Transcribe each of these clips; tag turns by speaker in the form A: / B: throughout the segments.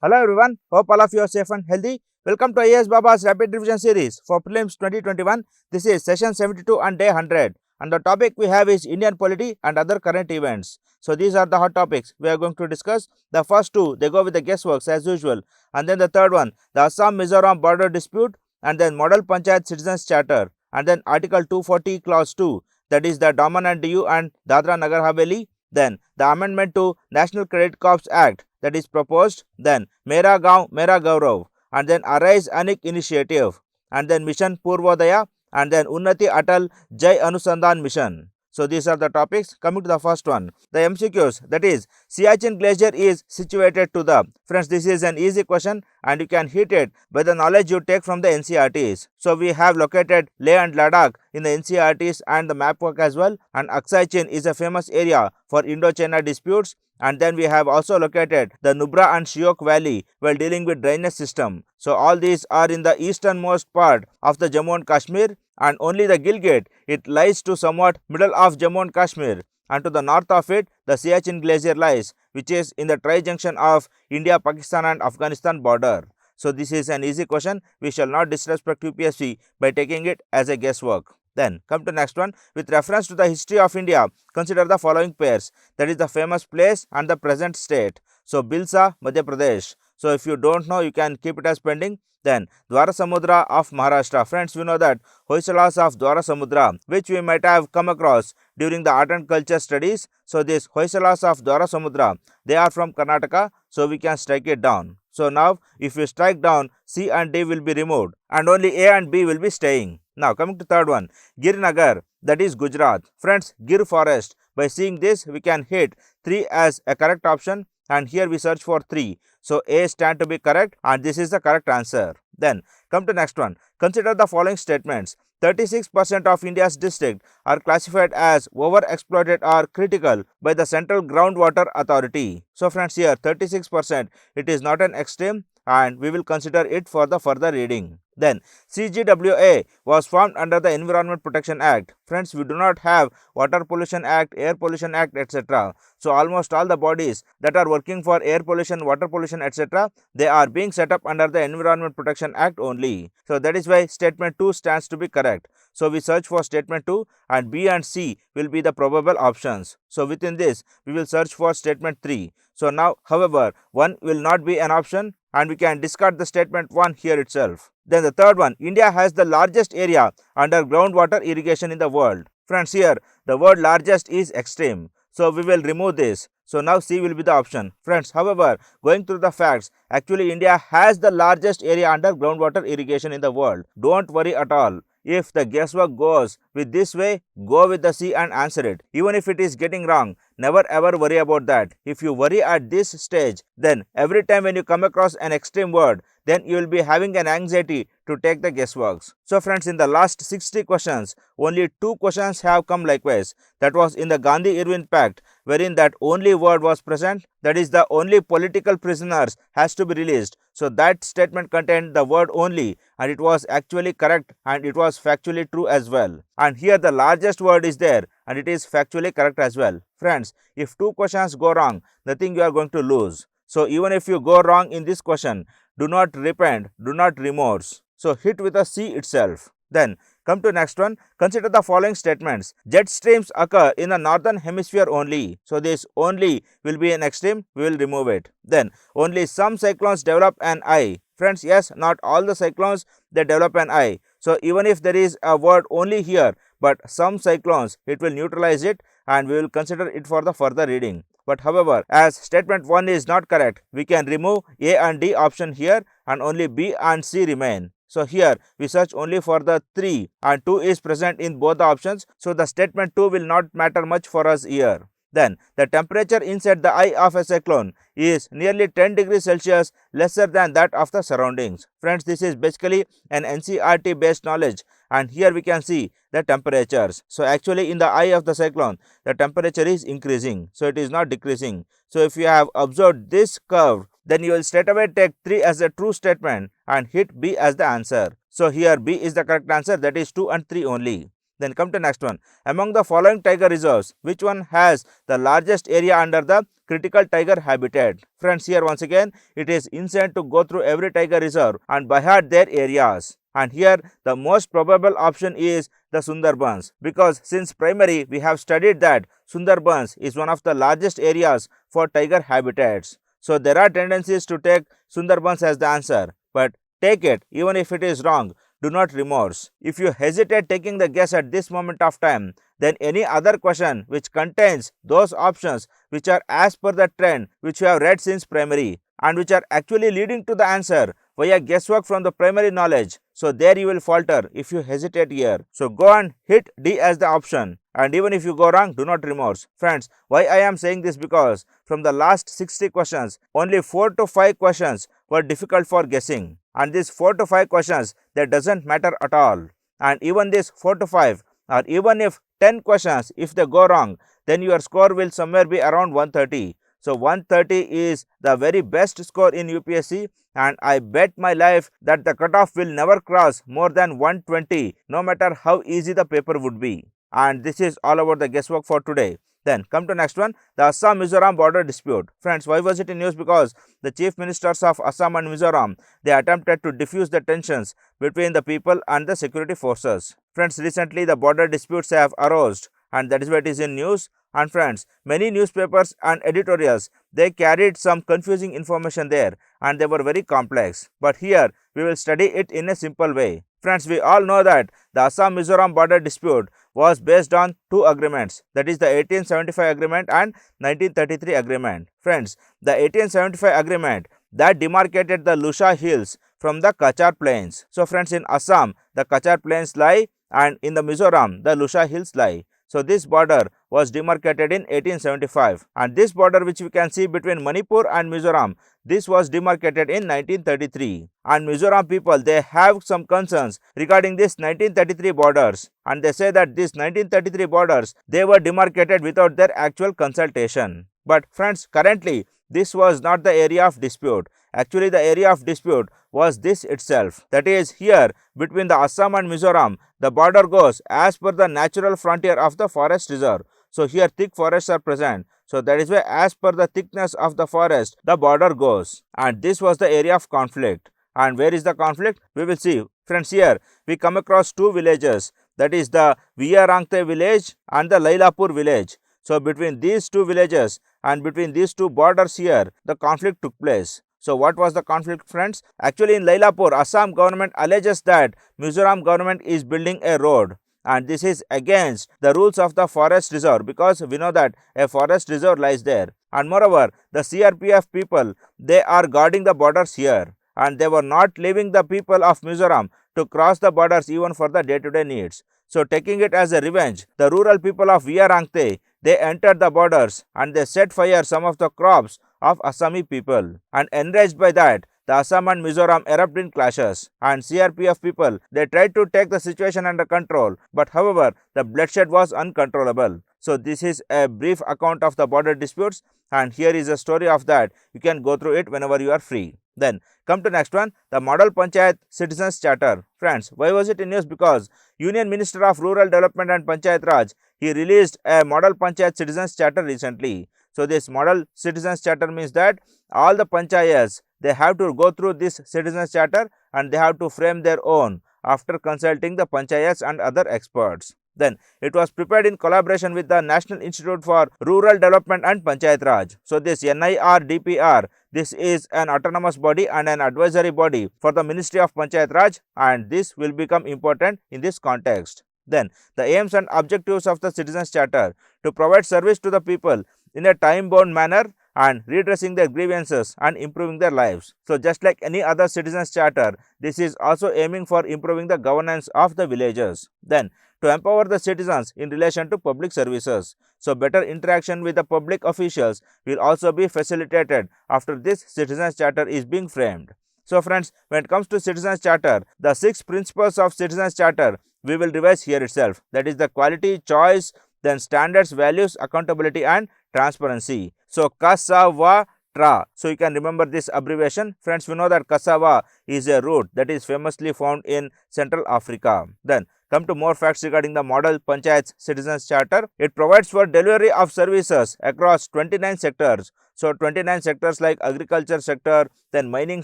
A: Hello everyone, hope all of you are safe and healthy. Welcome to IASbaba's Rapid Revision Series for Prelims 2021. This is session 72 and day 100. And the topic we have is Indian polity and other current events. So these are the hot topics we are going to discuss. The first two, they go with the guessworks as usual. And then the third one, the Assam-Mizoram border dispute, and then Model Panchayat Citizens Charter, and then Article 240 Clause 2, that is the Daman and Diu and Dadra Nagar Haveli. Then the amendment to National Credit Corps Act that is proposed, then Mera, Gaon, Mera, Gaurav, and then ARISE-ANIC Initiative, and then Mission Purvodaya, and then UNATI, Atal, Anusandhan Mission. So these are the topics. Coming to the first one, the MCQs, that is Siachen Glacier is situated to the. Friends, this is an easy question and you can hit it by the knowledge you take from the NCERTs. So we have located Leh and Ladakh in the NCERTs and the map work as well, and Aksai Chin is a famous area for Indo-China disputes. And then we have also located the Nubra and Shiok Valley while dealing with drainage system. So all these are in the easternmost part of the Jammu and Kashmir, and only the Gilgit, it lies to somewhat middle of Jammu and Kashmir, and to the north of it the Siachen Glacier lies, which is in the tri-junction of India, Pakistan and Afghanistan border. So this is an easy question. We shall not disrespect UPSC by taking it as a guesswork. Then come to next one. With reference to the history of India, consider the following pairs, that is the famous place and the present state. So Bilsa, Madhya Pradesh. So if you don't know, you can keep it as pending. Then Dwarasamudra of Maharashtra. Friends, we know that Hoysalas of Dwarasamudra, which we might have come across during the art and culture studies. So these Hoysalas of Dwarasamudra, they are from Karnataka, so we can strike it down. So now if we strike down, C and D will be removed and only A and B will be staying. Now coming to third one, Girnagar, that is Gujarat. Friends, Gir forest. By seeing this, we can hit 3 as a correct option, and here we search for 3. So A stand to be correct and this is the correct answer. Then come to next one. Consider the following statements. 36% of India's districts are classified as overexploited or critical by the Central Groundwater Authority. So friends, here 36%, it is not an extreme and we will consider it for the further reading. Then CGWA was formed under the Environment Protection Act. Friends, we do not have Water Pollution Act, Air Pollution Act, etc. So almost all the bodies that are working for air pollution, water pollution, etc., they are being set up under the Environment Protection Act only. So that is why statement 2 stands to be correct. So we search for statement 2 and B and C will be the probable options. So within this, we will search for statement 3. So now, however, 1 will not be an option and we can discard the statement 1 here itself. Then the third one, India has the largest area under groundwater irrigation in the world. Friends, here the word largest is extreme. So we will remove this. So now C will be the option. Friends, however, going through the facts, actually India has the largest area under groundwater irrigation in the world. Don't worry at all. If the guesswork goes with this way, go with the C and answer it. Even if it is getting wrong, never ever worry about that. If you worry at this stage, then every time when you come across an extreme word, then you will be having an anxiety to take the guessworks. So friends, in the last 60 questions, only 2 questions have come likewise. That was in the Gandhi-Irwin Pact, wherein that only word was present, that is the only political prisoners has to be released. So that statement contained the word only and it was actually correct and it was factually true as well. And here the largest word is there and it is factually correct as well. Friends, if 2 questions go wrong, nothing you are going to lose. So even if you go wrong in this question, do not repent, do not remorse. So hit with a C itself. Then come to next one. Consider the following statements. Jet streams occur in the northern hemisphere only. So this only will be an extreme. We will remove it. Then only some cyclones develop an eye. Friends, yes, not all the cyclones they develop an eye. So even if there is a word only here, but some cyclones, it will neutralize it and we will consider it for the further reading. But however, as statement 1 is not correct, we can remove A and D option here and only B and C remain. So here we search only for the 3 and 2 is present in both the options. So the statement 2 will not matter much for us here. Then the temperature inside the eye of a cyclone is nearly 10 degrees Celsius lesser than that of the surroundings. Friends, this is basically an NCERT based knowledge and here we can see the temperatures. So actually in the eye of the cyclone, the temperature is increasing. So it is not decreasing. So if you have observed this curve, then you will straight away take 3 as a true statement and hit B as the answer. So here B is the correct answer, that is 2 and 3 only. Then come to next one. Among the following tiger reserves, which one has the largest area under the critical tiger habitat? Friends, here once again, it is insane to go through every tiger reserve and by heart their areas. And here the most probable option is the Sundarbans, because since primary we have studied that Sundarbans is one of the largest areas for tiger habitats. So there are tendencies to take Sundarbans as the answer, but take it even if it is wrong. Do not remorse. If you hesitate taking the guess at this moment of time, then any other question which contains those options which are as per the trend which you have read since primary and which are actually leading to the answer via guesswork from the primary knowledge. So there you will falter if you hesitate here. So go and hit D as the option, and even if you go wrong, do not remorse. Friends, why I am saying this? Because from the last 60 questions, only 4 to 5 questions were difficult for guessing, and these 4 to 5 questions, that doesn't matter at all. And even this 4 to 5, or even if 10 questions, if they go wrong, then your score will somewhere be around 130. So 130 is the very best score in UPSC, and I bet my life that the cutoff will never cross more than 120, no matter how easy the paper would be. And this is all about the guesswork for today. Then come to next one, the Assam-Mizoram border dispute. Friends, why was it in news? Because the chief ministers of Assam and Mizoram, they attempted to diffuse the tensions between the people and the security forces. Friends, recently the border disputes have arose, and that is why it is in news. And friends, many newspapers and editorials, they carried some confusing information there, and they were very complex. But here we will study it in a simple way. Friends, we all know that the Assam-Mizoram border dispute was based on two agreements, that is the 1875 agreement and 1933 agreement. Friends, the 1875 agreement that demarcated the Lusha hills from the Kachar plains. So friends, in Assam the Kachar plains lie, and in the Mizoram the Lusha hills lie. So this border was demarcated in 1875, and this border which we can see between Manipur and Mizoram, this was demarcated in 1933. And Mizoram people, they have some concerns regarding this 1933 borders, and they say that these 1933 borders, they were demarcated without their actual consultation. But friends, currently this was not the area of dispute. Actually the area of dispute was this itself, that is here between the Assam and Mizoram, the border goes as per the natural frontier of the forest reserve. So here thick forests are present. So that is why as per the thickness of the forest, the border goes. And this was the area of conflict. And where is the conflict? We will see. Friends, here we come across two villages, that is the Viyarangte village and the Lailapur village. So between these two villages and between these two borders here, the conflict took place. So what was the conflict, friends? Actually in Lailapur, Assam government alleges that Mizoram government is building a road, and this is against the rules of the forest reserve, because we know that a forest reserve lies there. And moreover, the CRPF people, they are guarding the borders here, and they were not leaving the people of Mizoram to cross the borders even for the day-to-day needs. So taking it as a revenge, the rural people of Viyarangte, they entered the borders and they set fire some of the crops of Assami people, and enraged by that, the Assam and Mizoram erupted in clashes, and CRPF people, they tried to take the situation under control, but however the bloodshed was uncontrollable. So this is a brief account of the border disputes, and here is a story of that. You can go through it whenever you are free. Then come to next one, the Model Panchayat Citizens Charter. Friends, why was it in news? Because Union Minister of Rural Development and Panchayat Raj, he released a Model Panchayat Citizens Charter recently. So this Model Citizens Charter means that all the panchayats, they have to go through this Citizens Charter and they have to frame their own after consulting the panchayats and other experts. Then it was prepared in collaboration with the National Institute for Rural Development and Panchayat Raj. So this NIRDPR, this is an autonomous body and an advisory body for the Ministry of Panchayat Raj, and this will become important in this context. Then the aims and objectives of the Citizens Charter: to provide service to the people in a time-bound manner and redressing their grievances and improving their lives. So just like any other Citizens Charter, this is also aiming for improving the governance of the villages. Then to empower the citizens in relation to public services. So better interaction with the public officials will also be facilitated after this Citizens Charter is being framed. So friends, when it comes to Citizens Charter, the 6 principles of Citizens Charter we will revise here itself, that is the quality, choice, then standards, values, accountability and transparency. So Kasava TRA. So you can remember this abbreviation. Friends, we know that cassava is a root that is famously found in Central Africa. Then come to more facts regarding the Model Panchayats Citizens Charter. It provides for delivery of services across 29 sectors. So 29 sectors like agriculture sector, then mining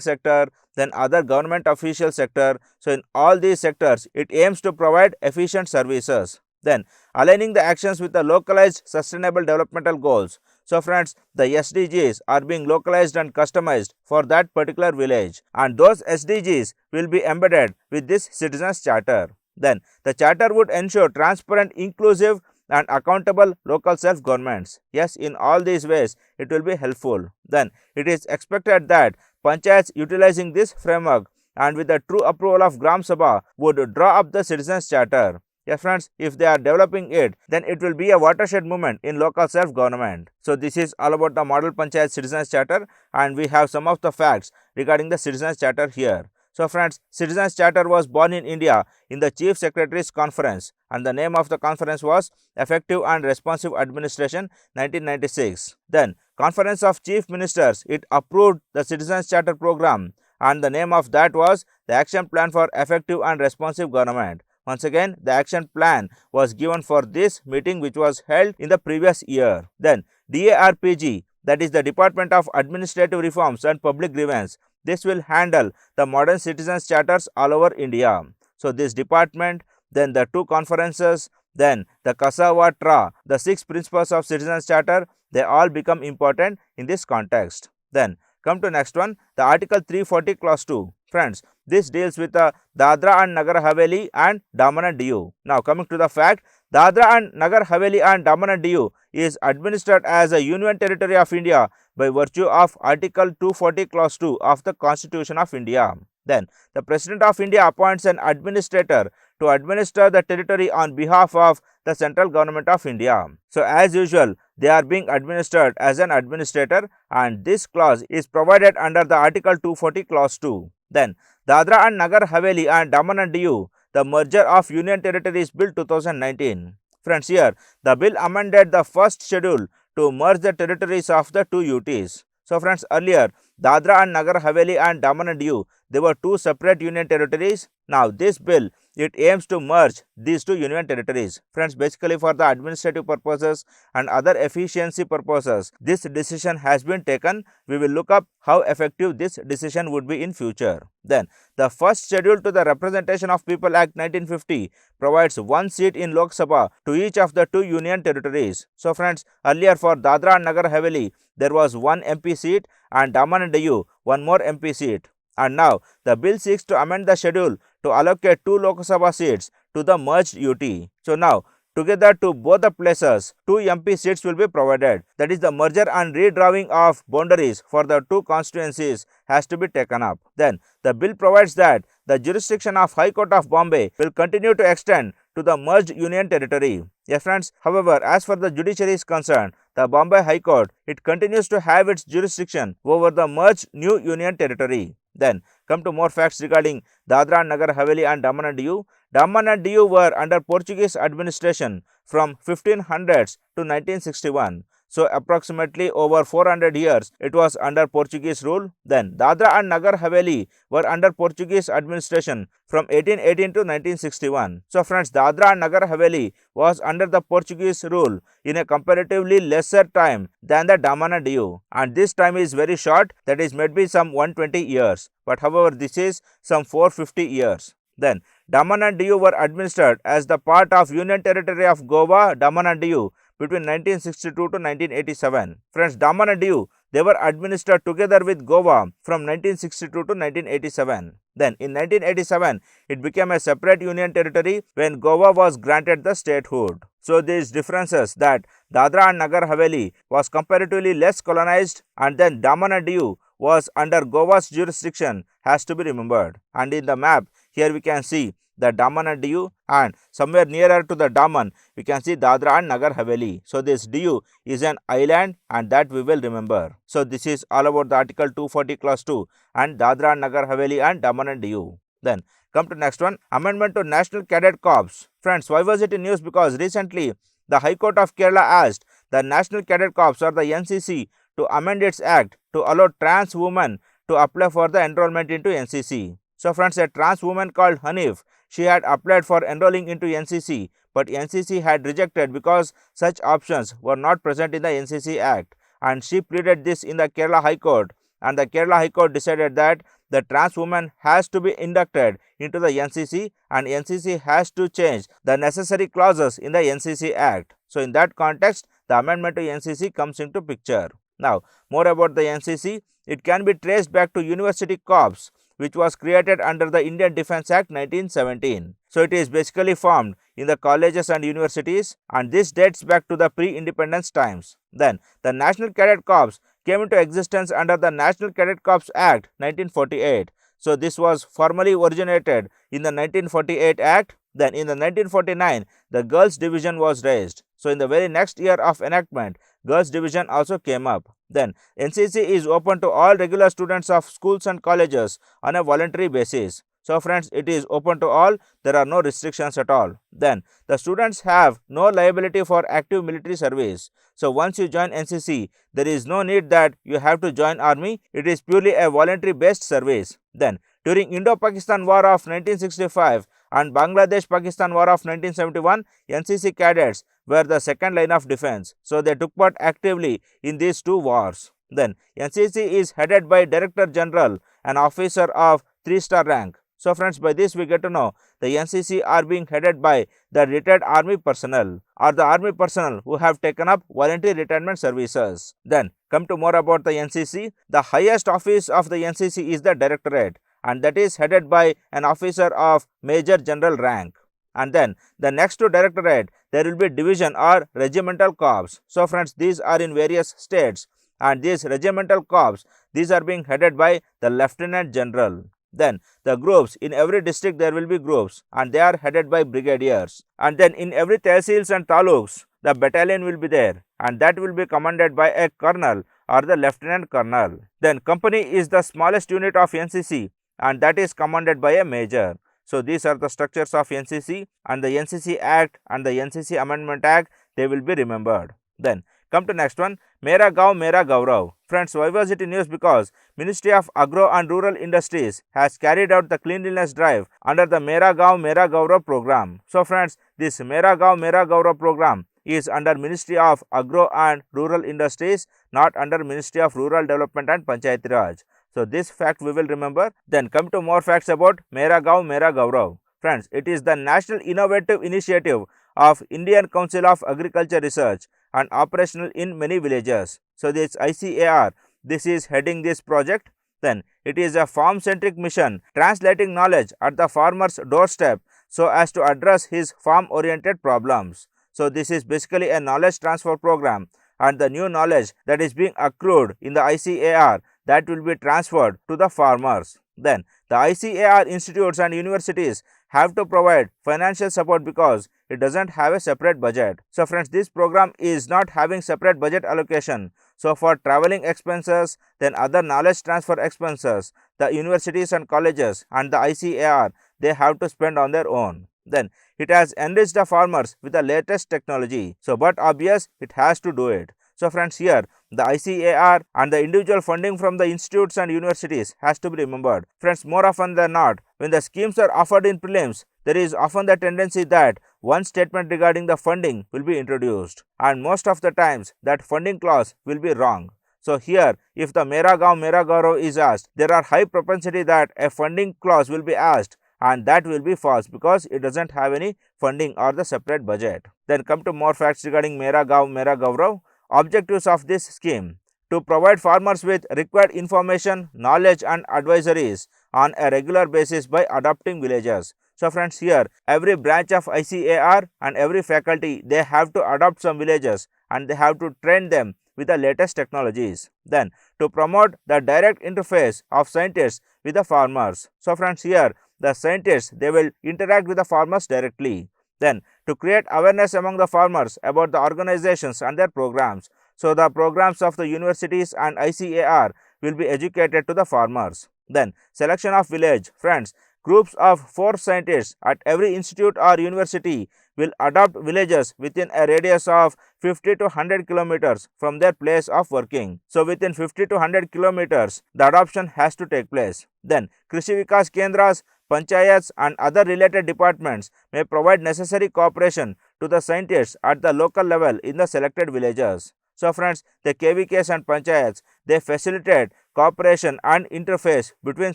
A: sector, then other government official sector. So in all these sectors, it aims to provide efficient services. Then aligning the actions with the localized sustainable developmental goals. So friends, the SDGs are being localized and customized for that particular village, and those SDGs will be embedded with this Citizens Charter. Then the charter would ensure transparent, inclusive and accountable local self-governments. Yes, in all these ways it will be helpful. Then it is expected that panchayats utilizing this framework and with the true approval of Gram Sabha would draw up the Citizens Charter. Yes friends, if they are developing it, then it will be a watershed movement in local self-government. So this is all about the Model Panchayat Citizens Charter, and we have some of the facts regarding the Citizens Charter here. So friends, Citizens Charter was born in India in the Chief Secretary's Conference, and the name of the conference was Effective and Responsive Administration 1996. Then Conference of Chief Ministers, it approved the Citizens Charter program, and the name of that was the Action Plan for Effective and Responsive Government. Once again, the action plan was given for this meeting which was held in the previous year. Then DARPG, that is the Department of Administrative Reforms and Public Grievance. This will handle the modern citizens charters all over India. So this department, then the two conferences, then the cassava TRA, the 6 principles of citizens charter, they all become important in this context. Then come to next one, the Article 340 Clause 2. Friends, this deals with the Dadra and Nagar Haveli and Daman and Diu. Now coming to the fact, Dadra and Nagar Haveli and Daman and Diu is administered as a Union Territory of India by virtue of Article 240 Clause 2 of the Constitution of India. Then the President of India appoints an administrator to administer the territory on behalf of the central government of India. So as usual, they are being administered as an administrator, and this clause is provided under the Article 240 Clause 2. Then Dadra and Nagar Haveli and Daman and Diu, the merger of Union Territories Bill 2019. Friends, here the bill amended the first schedule to merge the territories of the two UTs. So friends, earlier Dadra and Nagar Haveli and Daman and Diu, they were two separate union territories. Now this bill, it aims to merge these two union territories. Friends, basically for the administrative purposes and other efficiency purposes, this decision has been taken. We will look up how effective this decision would be in future. Then the first schedule to the Representation of People Act 1950 provides 1 seat in Lok Sabha to each of the two union territories. So friends, earlier for Dadra and Nagar Haveli, there was 1 MP seat, and Daman and Diu 1 more MP seat. And now the bill seeks to amend the schedule to allocate 2 Lok Sabha seats to the merged UT. So now together to both the places 2 MP seats will be provided. That is, the merger and redrawing of boundaries for the two constituencies has to be taken up. Then the bill provides that the jurisdiction of High Court of Bombay will continue to extend to the merged union territory. Yes friends, however, as far the judiciary is concerned, the Bombay High Court, it continues to have its jurisdiction over the merged new union territory. Then come to more facts regarding Dadra and Nagar Haveli and Daman and Diu. Daman and Diu were under Portuguese administration from 1500s to 1961. So approximately over 400 years it was under Portuguese rule. Then Dadra and Nagar Haveli were under Portuguese administration from 1818 to 1961. So friends, Dadra and Nagar Haveli was under the Portuguese rule in a comparatively lesser time than the Daman and Diu, and this time is very short, that is maybe some 120 years, but however this is some 450 years. Then Daman and Diu were administered as the part of Union Territory of Goa, Daman and Diu between 1962 to 1987. Friends, Daman and Diu, they were administered together with Goa from 1962 to 1987. Then in 1987, it became a separate union territory when Goa was granted the statehood. So these differences, that Dadra and Nagar Haveli was comparatively less colonized and then Daman and Diu was under Goa's jurisdiction, has to be remembered. And in the map, here we can see the Daman and Diu, and somewhere nearer to the Daman we can see Dadra and Nagar Haveli. So this Diu is an island, and that we will remember. So this is all about the Article 240 Clause 2 and Dadra and Nagar Haveli and Daman and Diu. Then come to next one, Amendment to National Cadet Corps. Friends, why was it in news? Because recently the High Court of Kerala asked the National Cadet Corps or the NCC to amend its act to allow trans women to apply for the enrollment into NCC. So friends, a trans woman called Hanif, she had applied for enrolling into NCC, but NCC had rejected because such options were not present in the NCC Act, and she pleaded this in the Kerala High Court, and the Kerala High Court decided that the trans woman has to be inducted into the NCC, and NCC has to change the necessary clauses in the NCC Act. So in that context, the amendment to NCC comes into picture. Now, more about the NCC. It can be traced back to University Corps, which was created under the Indian Defence Act 1917. So it is basically formed in the colleges and universities, and this dates back to the pre-independence times. Then the National Cadet Corps came into existence under the National Cadet Corps Act 1948. So this was formally originated in the 1948 Act. Then in the 1949, the Girls Division was raised. So in the very next year of enactment, Girls Division also came up. Then NCC is open to all regular students of schools and colleges on a voluntary basis. So friends, it is open to all. There are no restrictions at all. Then the students have no liability for active military service. So once you join NCC, there is no need that you have to join army. It is purely a voluntary based service. Then during Indo-Pakistan War of 1965 and Bangladesh-Pakistan War of 1971, NCC cadets were the second line of defense. So they took part actively in these two wars. Then NCC is headed by Director General, an officer of 3-star rank. So friends, by this we get to know the NCC are being headed by the retired army personnel or the army personnel who have taken up voluntary retirement services. Then come to more about the NCC. The highest office of the NCC is the Directorate, and that is headed by an officer of Major General rank. And then the next to Directorate, there will be division or regimental corps. So friends, these are in various states, and these regimental corps, these are being headed by the Lieutenant General. Then the groups, in every district there will be groups, and they are headed by brigadiers. And then in every tehsils and taluks, the battalion will be there, and that will be commanded by a colonel or the lieutenant colonel. Then company is the smallest unit of NCC, and that is commanded by a major. So these are the structures of NCC, and the NCC Act and the NCC Amendment Act, they will be remembered. Then come to next one, Mera Gaon, Mera Gaurav. Friends, why was it in news? Because Ministry of Agro and Rural Industries has carried out the cleanliness drive under the Mera Gaon, Mera Gaurav program. So friends, this Mera Gaon, Mera Gaurav program is under Ministry of Agro and Rural Industries, not under Ministry of Rural Development and Panchayati Raj. So this fact we will remember. Then come to more facts about Mera Gaon, Mera Gaurav. Friends, it is the National Innovative Initiative of Indian Council of Agriculture Research and operational in many villages. So this ICAR, this is heading this project. Then it is a farm-centric mission translating knowledge at the farmer's doorstep so as to address his farm-oriented problems. So this is basically a knowledge transfer program, and the new knowledge that is being accrued in the ICAR, that will be transferred to the farmers. Then the ICAR institutes and universities have to provide financial support because it doesn't have a separate budget. So friends, this program is not having separate budget allocation. So for traveling expenses, then other knowledge transfer expenses, the universities and colleges and the ICAR, they have to spend on their own. Then it has enriched the farmers with the latest technology. So but obvious, it has to do it. So friends, here the ICAR and the individual funding from the institutes and universities has to be remembered. Friends, more often than not, when the schemes are offered in prelims, there is often the tendency that one statement regarding the funding will be introduced, and most of the times that funding clause will be wrong. So here, if the Mera Gaon, Mera Gaurav is asked, there are high propensity that a funding clause will be asked, and that will be false because it doesn't have any funding or the separate budget. Then come to more facts regarding Mera Gaon, Mera Gaurav. Objectives of this scheme: to provide farmers with required information, knowledge and advisories on a regular basis by adopting villages. So friends, here every branch of ICAR and every faculty, they have to adopt some villages and they have to train them with the latest technologies. Then to promote the direct interface of scientists with the farmers. So friends, here the scientists, they will interact with the farmers directly. Then to create awareness among the farmers about the organizations and their programs. So the programs of the universities and ICAR will be educated to the farmers. Then selection of village. Friends, groups of 4 scientists at every institute or university will adopt villages within a radius of 50 to 100 kilometers from their place of working. So within 50 to 100 kilometers, the adoption has to take place. Then Krishi Vikas Kendras, Panchayats and other related departments may provide necessary cooperation to the scientists at the local level in the selected villages. So friends, the KVKs and Panchayats, they facilitate cooperation and interface between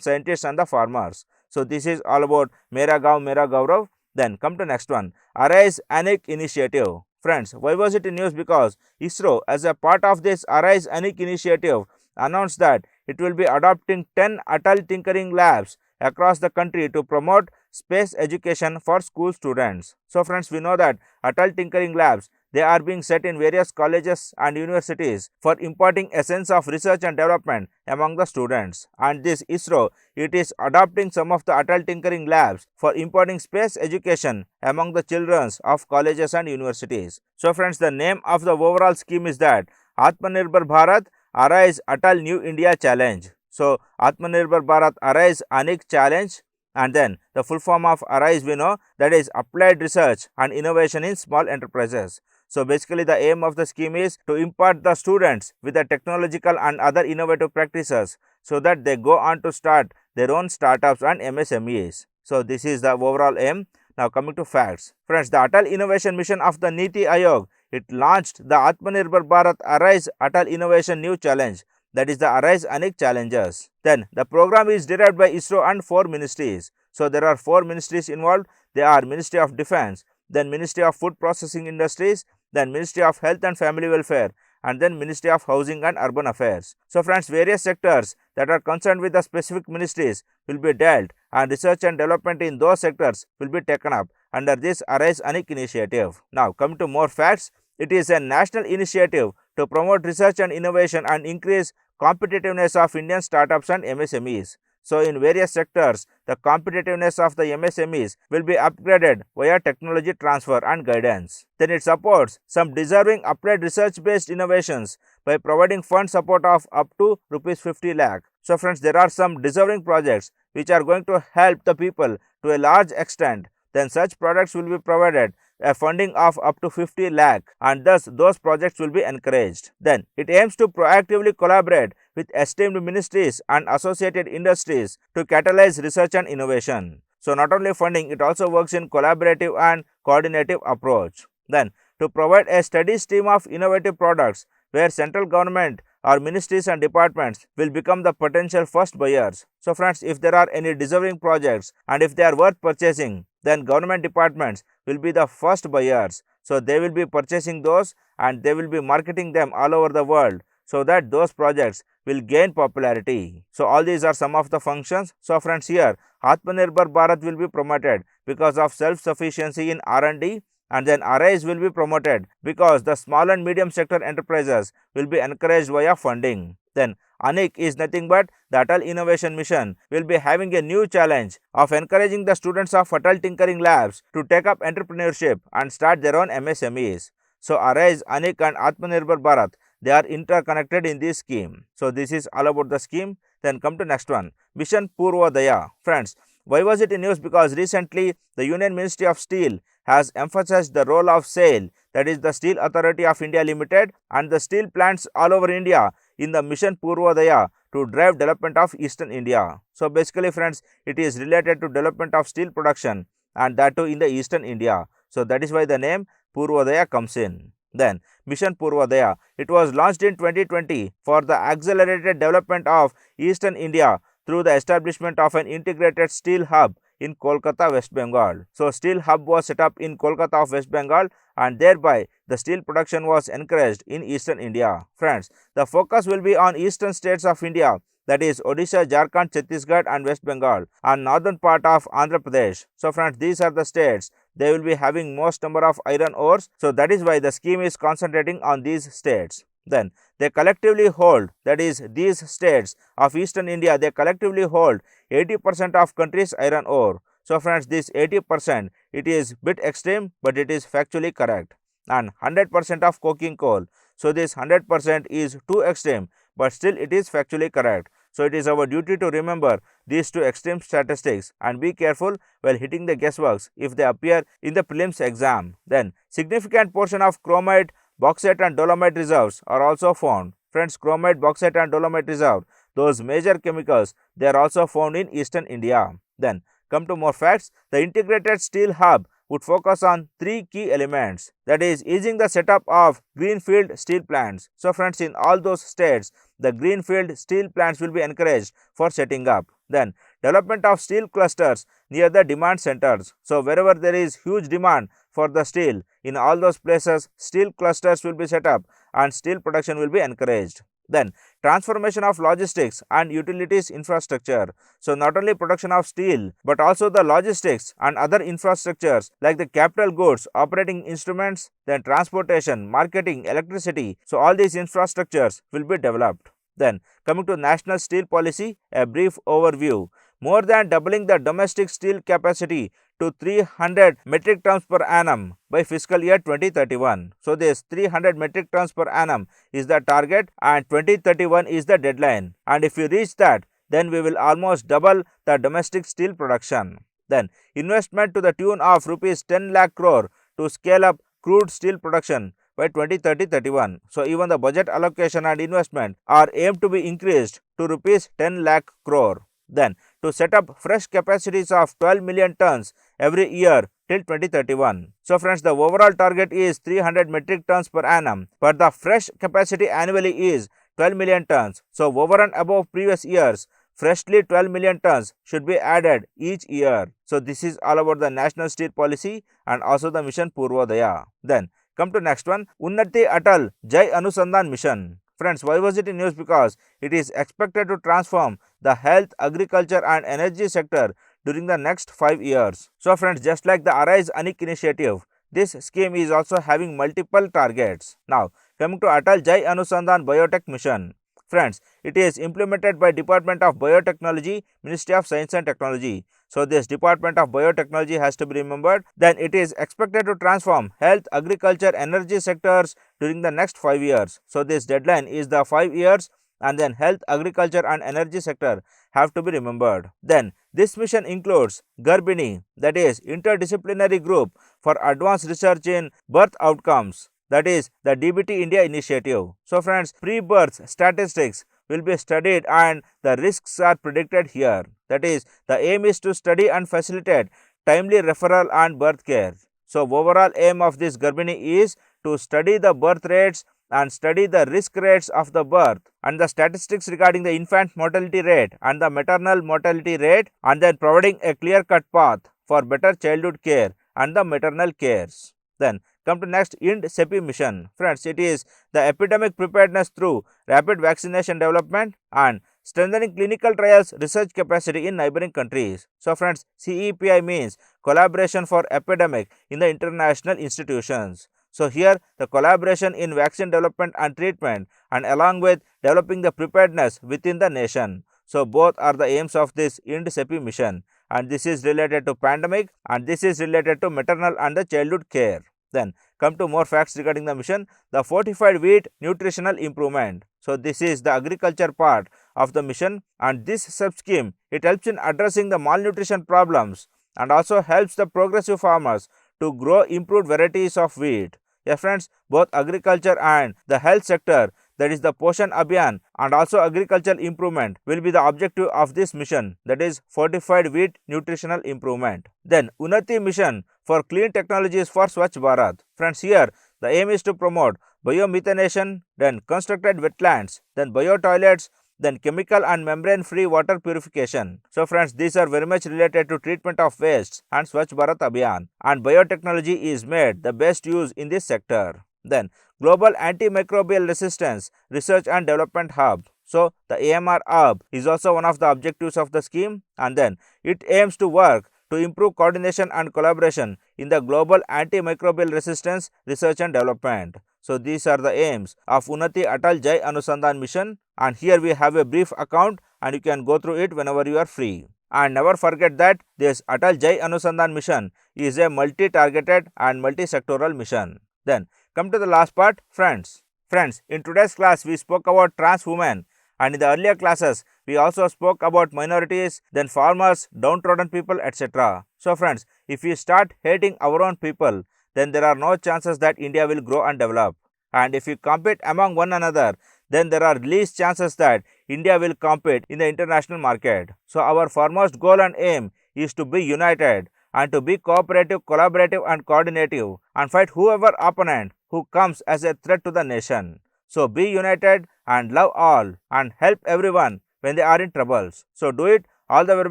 A: scientists and the farmers. So this is all about Mera Gaon, Mera Gaurav. Then come to next one, ARISE-ANIC Initiative. Friends, why was it in news? Because ISRO, as a part of this ARISE-ANIC Initiative, announced that it will be adopting 10 Atal tinkering labs across the country to promote space education for school students. So friends, we know that Atal tinkering labs, they are being set in various colleges and universities for imparting a sense of research and development among the students. And this ISRO, it is adopting some of the Atal tinkering labs for imparting space education among the children of colleges and universities. So friends, the name of the overall scheme is that Atmanirbhar Bharat ARISE Atal New India Challenge. So Atmanirbhar Bharat ARISE-ANIC Challenge, and then the full form of ARISE we know, that is Applied Research and Innovation in Small Enterprises. So basically the aim of the scheme is to impart the students with the technological and other innovative practices so that they go on to start their own startups and MSMEs. So this is the overall aim. Now coming to facts. Friends, the Atal Innovation Mission of the Niti Aayog, it launched the Atmanirbhar Bharat ARISE Atal Innovation New Challenge, that is the ARISE-ANIC Challenges. Then the program is derived by ISRO and 4 ministries. So there are 4 ministries involved. They are Ministry of Defense, then Ministry of Food Processing Industries, then Ministry of Health and Family Welfare, and then Ministry of Housing and Urban Affairs. So friends, various sectors that are concerned with the specific ministries will be dealt, and research and development in those sectors will be taken up under this ARISE-ANIC Initiative. Now coming to more facts, it is a national initiative to promote research and innovation and increase competitiveness of Indian startups and MSMEs. So in various sectors, the competitiveness of the MSMEs will be upgraded via technology transfer and guidance. Then it supports some deserving applied research-based innovations by providing fund support of up to Rs 50 lakh. So friends, there are some deserving projects which are going to help the people to a large extent. Then such products will be provided a funding of up to 50 lakh, and thus those projects will be encouraged. Then it aims to proactively collaborate with esteemed ministries and associated industries to catalyze research and innovation. So not only funding, it also works in collaborative and coordinative approach. Then to provide a steady stream of innovative products where central government or ministries and departments will become the potential first buyers. So friends, if there are any deserving projects and if they are worth purchasing, then government departments will be the first buyers. So they will be purchasing those and they will be marketing them all over the world so that those projects will gain popularity. So all these are some of the functions. So friends, here Atmanirbhar Bharat will be promoted because of self-sufficiency in R&D, and then ARISE will be promoted because the small and medium sector enterprises will be encouraged via funding. Then ANIC is nothing but the Atal Innovation Mission will be having a new challenge of encouraging the students of Atal Tinkering Labs to take up entrepreneurship and start their own MSMEs. So ARISE, ANIC and Atmanirbhar Bharat, they are interconnected in this scheme. So this is all about the scheme. Then come to next one, Mission Purvodaya. Friends, why was it in news? Because recently the Union Ministry of Steel has emphasized the role of SAIL, that is the Steel Authority of India Limited, and the steel plants all over India in the Mission Purvodaya to drive development of Eastern India. So basically friends, it is related to development of steel production, and that too in the Eastern India. So that is why the name Purvodaya comes in. Then Mission Purvodaya, it was launched in 2020 for the accelerated development of Eastern India through the establishment of an integrated steel hub in Kolkata, West Bengal. So steel hub was set up in Kolkata of West Bengal, and thereby the steel production was encouraged in Eastern India. Friends, the focus will be on eastern states of India, that is Odisha, Jharkhand, Chhattisgarh and West Bengal, and northern part of Andhra Pradesh. So friends, these are the states, they will be having most number of iron ores. So that is why the scheme is concentrating on these states. Then they collectively hold, that is these states of Eastern India, they collectively hold 80% of country's iron ore. So friends, this 80%, it is bit extreme, but it is factually correct. And 100% of coking coal. So this 100% is too extreme, but still it is factually correct. So it is our duty to remember these two extreme statistics and be careful while hitting the guessworks if they appear in the prelims exam. Then significant portion of chromite, bauxite and dolomite reserves are also found. Friends, chromite, bauxite and dolomite reserve, those major chemicals, they are also found in eastern India. Then come to more facts. The integrated steel hub would focus on three key elements, that is easing the setup of greenfield steel plants. So friends, in all those states, the greenfield steel plants will be encouraged for setting up. Then development of steel clusters near the demand centers. So wherever there is huge demand for the steel, in all those places steel clusters will be set up and steel production will be encouraged. Then transformation of logistics and utilities infrastructure. So not only production of steel but also the logistics and other infrastructures like the capital goods, operating instruments, then transportation, marketing, electricity. So all these infrastructures will be developed. Then coming to national steel policy, a brief overview. More than doubling the domestic steel capacity to 300 metric tons per annum by fiscal year 2031. So this 300 metric tons per annum is the target and 2031 is the deadline. And if we reach that, then we will almost double the domestic steel production. Then investment to the tune of rupees 10 lakh crore to scale up crude steel production by 2030-31. So even the budget allocation and investment are aimed to be increased to rupees 10 lakh crore. Then to set up fresh capacities of 12 million tons every year till 2031. So friends, the overall target is 300 metric tons per annum, but the fresh capacity annually is 12 million tons. So over and above previous years, freshly 12 million tons should be added each year. So this is all about the national steel policy and also the mission Purvodaya. Then come to next one, UNATI Atal Jai Anusandhan mission. Friends, why was it in news? Because it is expected to transform the health, agriculture and energy sector during the next 5 years. So friends, just like the ARISE-ANIC Initiative, this scheme is also having multiple targets. Now coming to Atal Jai Anusandhan Biotech Mission. Friends, it is implemented by Department of Biotechnology, Ministry of Science and Technology. So this Department of Biotechnology has to be remembered. Then it is expected to transform health, agriculture, energy sectors during the next 5 years. So this deadline is the 5 years and then health, agriculture and energy sector have to be remembered. Then this mission includes Garbini, that is interdisciplinary group for advanced research in birth outcomes, that is the DBT India initiative. So friends, pre-birth statistics will be studied and the risks are predicted here. That is, the aim is to study and facilitate timely referral and birth care. So overall aim of this Garbini is to study the birth rates and study the risk rates of the birth and the statistics regarding the infant mortality rate and the maternal mortality rate, and then providing a clear-cut path for better childhood care and the maternal cares. Then come to next, IND-CEPI mission. Friends, it is the epidemic preparedness through rapid vaccination development and strengthening clinical trials research capacity in neighboring countries. So friends, CEPI means collaboration for epidemic in the international institutions. So here the collaboration in vaccine development and treatment and along with developing the preparedness within the nation. So both are the aims of this IND-CEPI mission, and this is related to pandemic and this is related to maternal and the childhood care. Then come to more facts regarding the mission. The fortified wheat nutritional improvement. So this is the agriculture part of the mission, and this sub scheme, it helps in addressing the malnutrition problems and also helps the progressive farmers to grow improved varieties of wheat. Yes friends, both agriculture and the health sector, that is the Poshan Abhiyan and also agricultural improvement, will be the objective of this mission, that is fortified wheat nutritional improvement. Then UNATI mission for clean technologies for Swachh Bharat. Friends, here the aim is to promote biomethanation, then constructed wetlands, then bio-toilets, then chemical and membrane free water purification. So friends, these are very much related to treatment of wastes and Swachh Bharat Abhiyan, and biotechnology is made the best use in this sector. Then Global Antimicrobial Resistance Research and Development Hub. So the AMR hub is also one of the objectives of the scheme, and then it aims to work to improve coordination and collaboration in the global antimicrobial resistance research and development. So these are the aims of UNATI Atal Jai Anusandhan mission, and here we have a brief account and you can go through it whenever you are free. And never forget that this Atal Jai Anusandhan mission is a multi-targeted and multi-sectoral mission. Then come to the last part, friends. Friends, in today's class we spoke about trans women And in the earlier classes, we also spoke about minorities, then farmers, downtrodden people, etc. So friends, if we start hating our own people, then there are no chances that India will grow and develop. And if we compete among one another, then there are least chances that India will compete in the international market. So our foremost goal and aim is to be united and to be cooperative, collaborative and coordinative and fight whoever opponent who comes as a threat to the nation. So be united and love all and help everyone when they are in troubles. So do it. All the very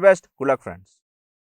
A: best. Good luck friends.